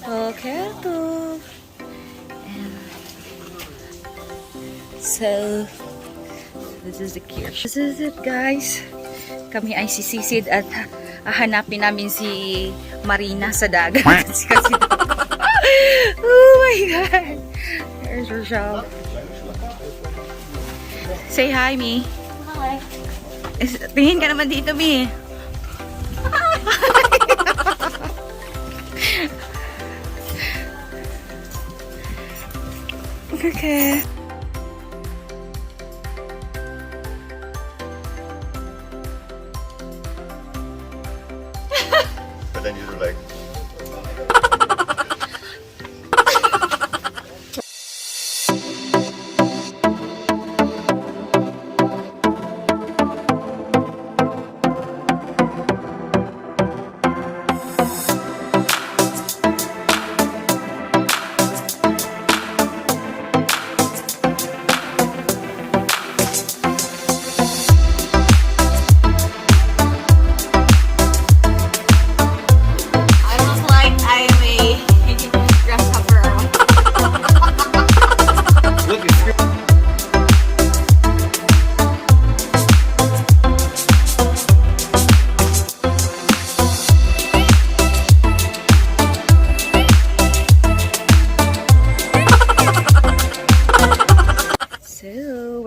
𝐒𝐂𝐤𝐼𝐁𝐄. And so, this is the kirch. This is it, guys. Kami ay sisisid at hahanapin namin si Marina sa dagat. Oh my God! There's her shop. Say hi, Mi. Hi. Tingin ka naman dito, Mi. Okay. But then you're like,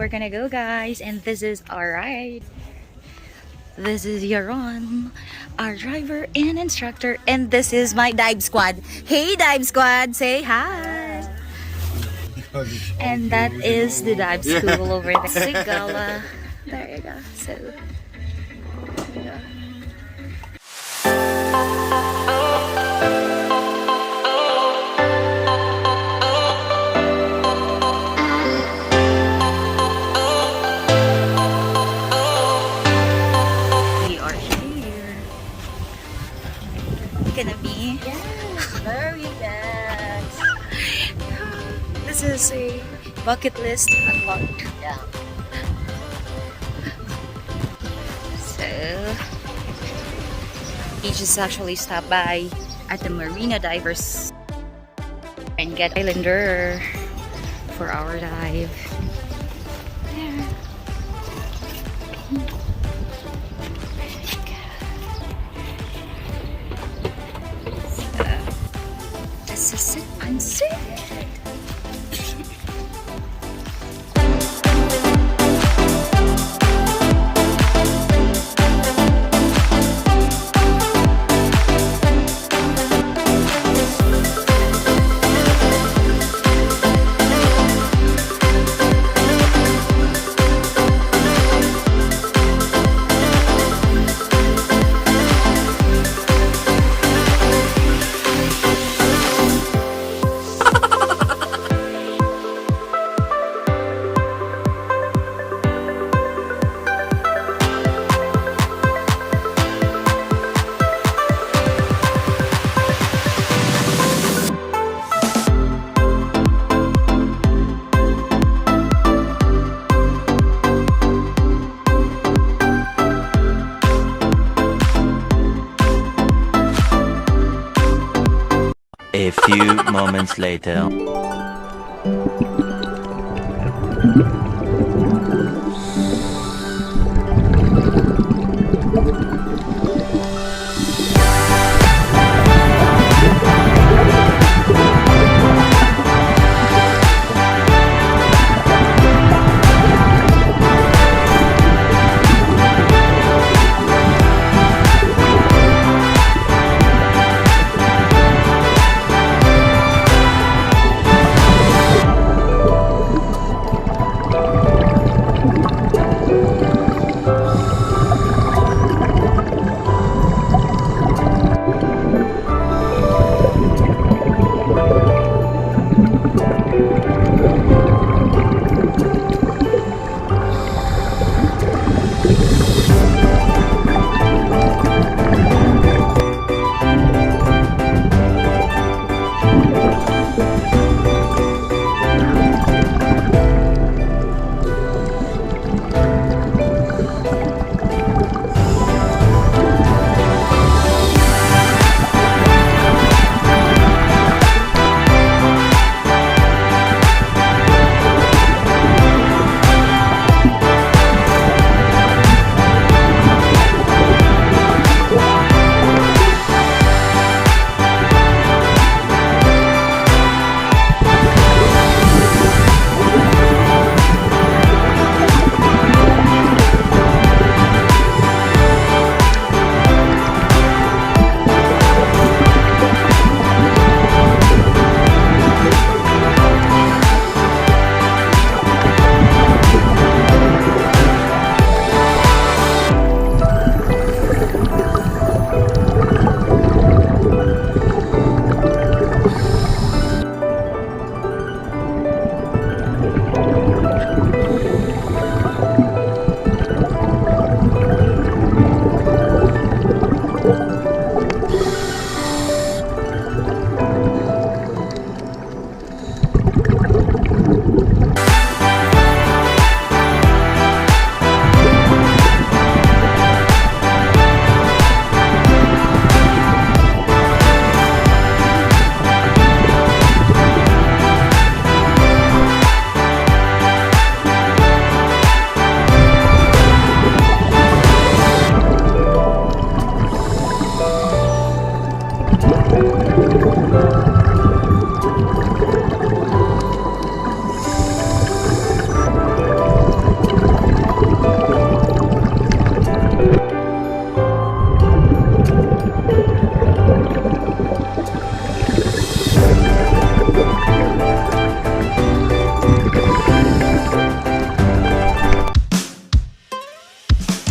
We're gonna go, guys, and this is our ride. This is Yaron, our driver and instructor, and this is my dive squad. Hey, dive squad, say hi. And that is the dive school over there. Sigala. There you go. So, there you go. Gonna be very nice. This is a bucket list unlocked. Yeah. So we just actually stopped by at the Marina Divers and get Islander for our dive. There. This is it. Unsaid. A few moments later.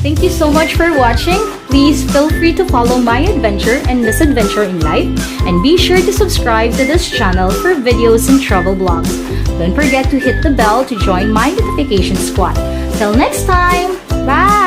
Thank you so much for watching. Please feel free to follow my adventure and misadventure in life, and be sure to subscribe to this channel for videos and travel blogs. Don't forget to hit the bell to join my notification squad. Till next time, bye!